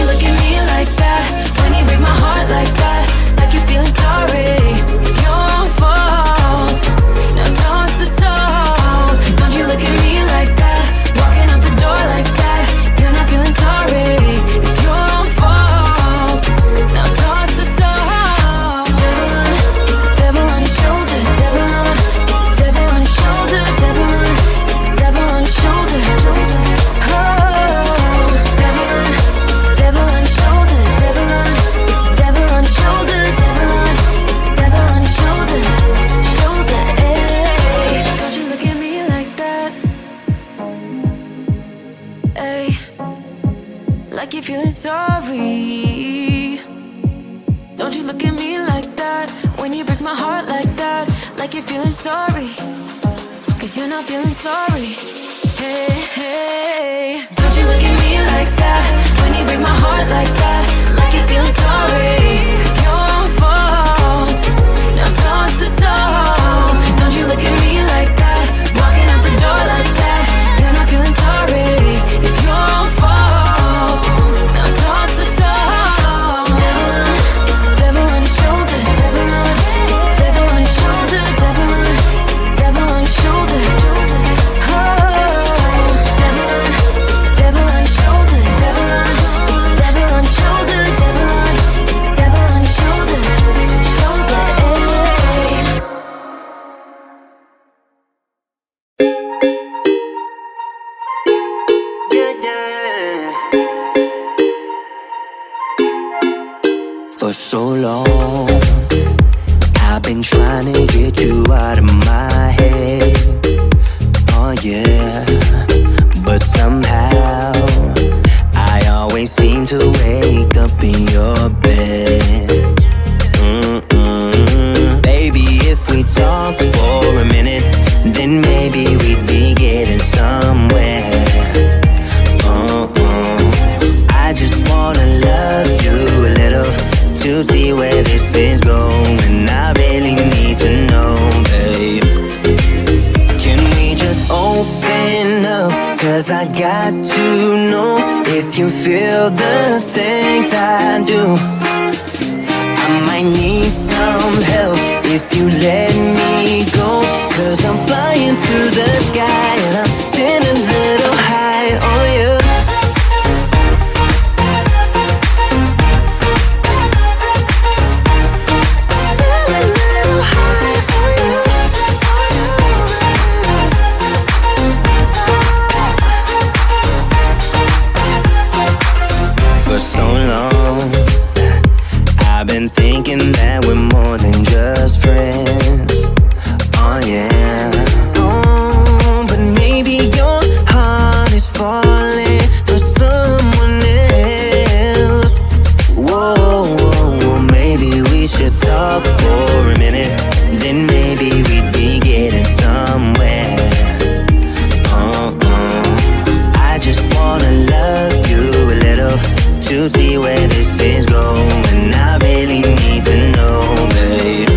you look at me like that? When you break my heart like that, like you're feeling sorry. It's your own fault. Now toss the soul. Don't you look at me like that? Walking out the door like that. You're not feeling sorry. It's your own fault. Now toss the soul. Devil on, it's a devil on your shoulder. Devil on, it's a devil on your shoulder. Devil on, it's a devil on your shoulder. Like you're feeling sorry. Don't you look at me like that? When you break my heart like that, like you're feeling sorry. Cause you're not feeling sorry. Hey, hey. Don't you look at me like that? When you break my heart like that, like you're feeling sorry. It's your own fault. Now toss the soul. Don't you look at me like that? Walking out the door like that. You're not feeling sorry. It's your own fault. Now toss the soul. Devil on, it's a devil on your shoulder. Devil on, it's a devil on your shoulder. Devil on, it's a devil on your shoulder. Oh, devil on, it's a devil on your shoulder. Devil on, it's a devil on your shoulder. Devil on, it's a devil on your shoulder. Shoulder, For so long, I've been trying to get you out of my head. Oh yeah, but somehow I always seem to wake up in your bed. Baby, if we talk for a minute, then maybe we'd be getting somewhere. I just wanna love you a little to see where this is going. I really need to know, babe. Can we just open up? Cause I got to know if you feel the things I do. I might need some help if you let me go. Cause I'm flying through the sky and I'm sitting a little high on you. For so long, I've been thinking that we're more than just friends. Oh yeah. Oh, but maybe your heart is falling for someone else. Whoa, whoa, whoa, maybe we should talk for a minute. Then maybe we'd be getting somewhere. I just wanna love you a little to see where this is going. I really need to know, babe.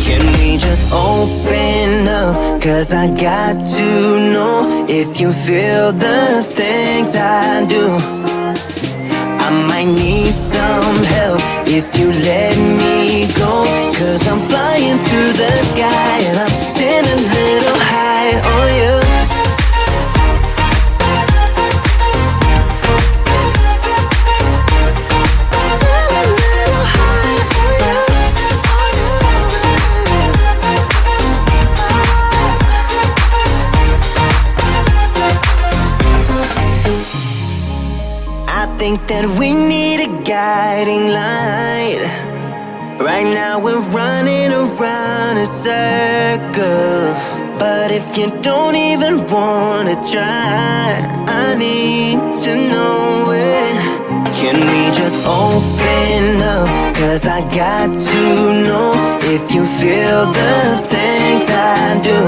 Can we just open up? Cause I got to know if you feel the things I do. I might need some help if you let me go. Cause I'm flying through the sky and I'm sitting a little high on you. I think that we need a guiding light. Right now we're running around in circles. But if you don't even wanna try, I need to know it. Can we just open up? Cause I got to know if you feel the things I do.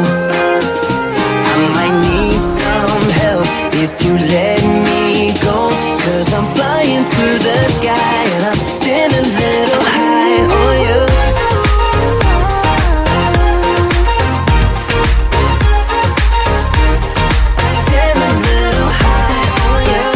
I might need some help if you let me go. Cause I'm flying through the sky and I'm sitting a little high on you. Stand a little high on you.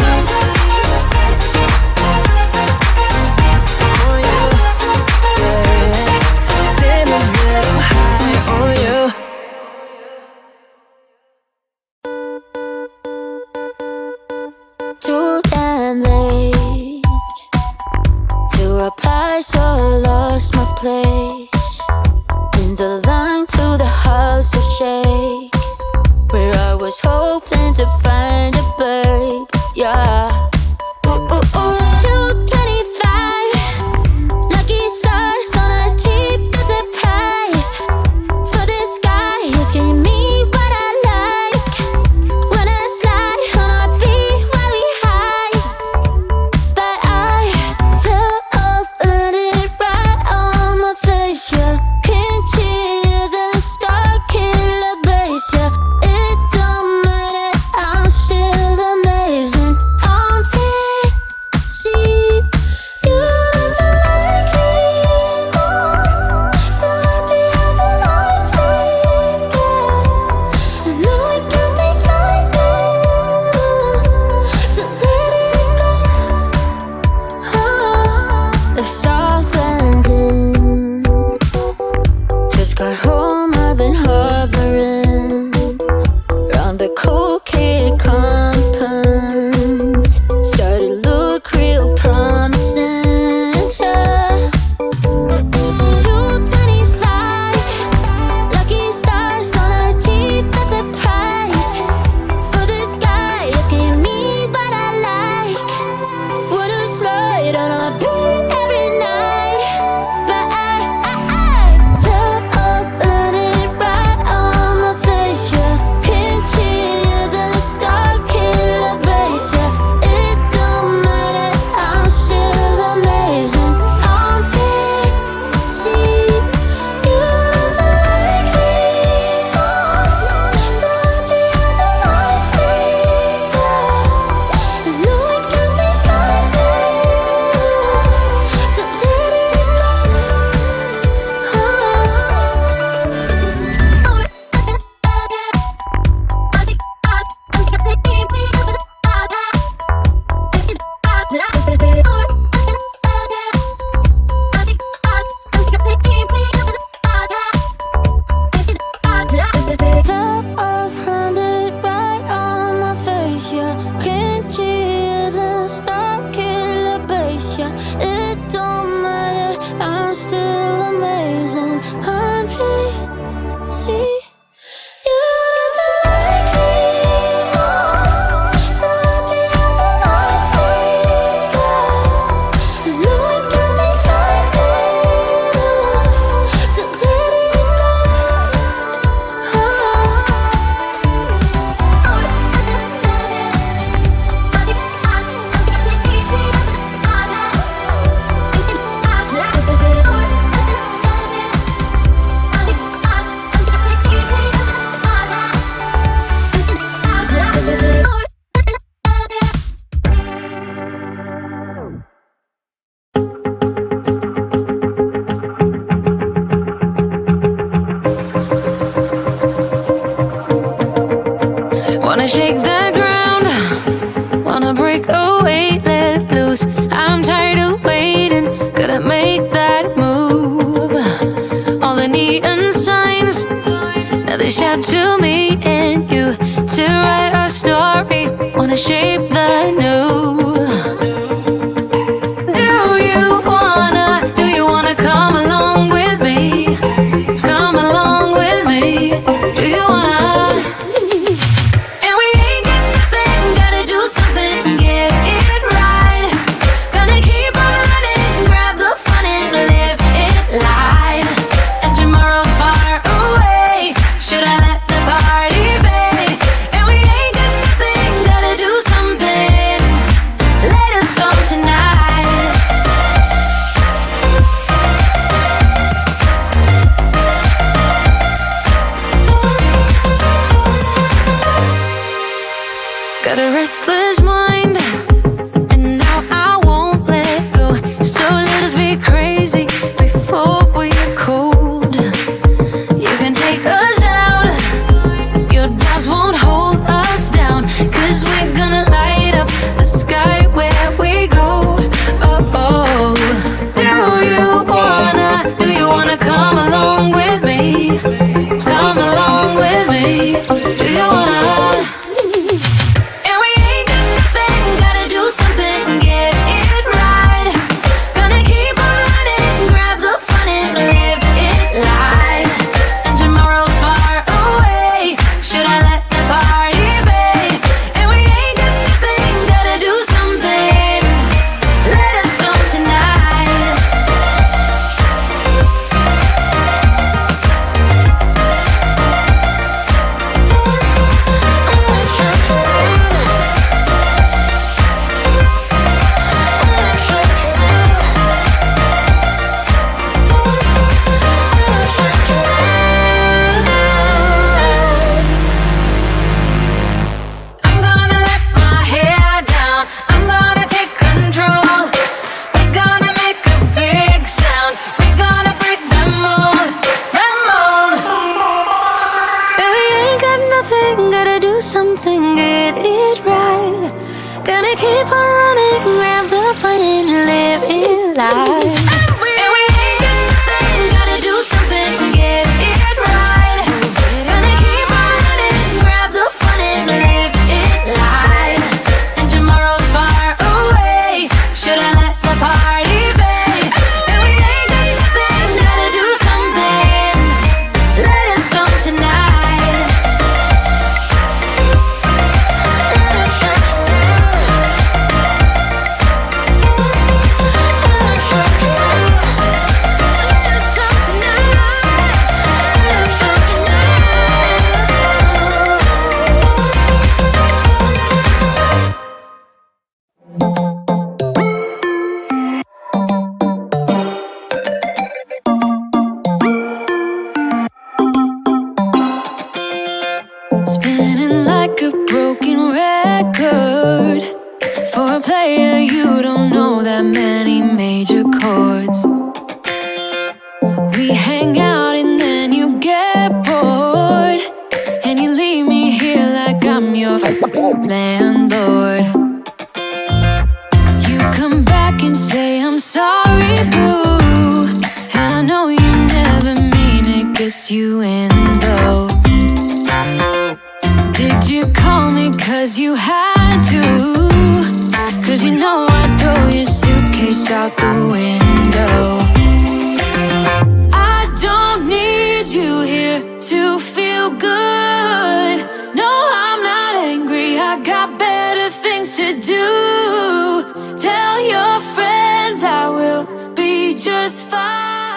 place, in the line to the house of shake, where I was hoping to find a babe. Yeah. Ooh, ooh, ooh. 225 lucky stars on a cheap visit price. For this guy, he's giving me what I like. When I slide on a beat while we high, but I fell off, let it right on my face. Yeah, can't hear the star killer bass. Yeah, it don't matter, I'm still amazing. I'm fancy, you don't like me more. So happy having always been there. I know it can be frightening to let it go. The south landing, just got home, I've been hovering around the cool kid compound. Started to look real promising, yeah. 225 lucky stars on a cheap visit price. For this guy, it's giving me what I like. Wouldn't slide on a beat every night, but I fell off, let it right on my face. Yeah, can't hear the star killer bass. Yeah, it don't matter, I'm still amazing. I'm fancy, you don't like me more. So happy having always been there. I know it can be frightening to let it Top of 100 right on my face, yeah. Can't hear the star killer bass, yeah. It don't matter, I'm still amazing. I'm fancy, you don't like me more. So happy having always been there. I know it can be frightening to let it go. Wanna shake the ground, wanna break away, let loose. I'm tired of waiting, gotta make that move. All the neon signs, now they shout to me and you to write our story. Wanna shape the new. Do you wanna come along with me? Come along with me. Do you wanna? And we ain't got nothing, gotta do something, get it right. Gonna keep on running, grab the fun and live it light. And tomorrow's far away, should I let the party fade? And we ain't got nothing, gotta do something, say I'm sorry, boo. And I know you never mean it, gets you in though. Did you call me cause you had to? Cause you know I'd throw your suitcase out the window. I don't need you here to feel good. No, I'm not angry, I got better things to do. Tell your friends I will be just fine.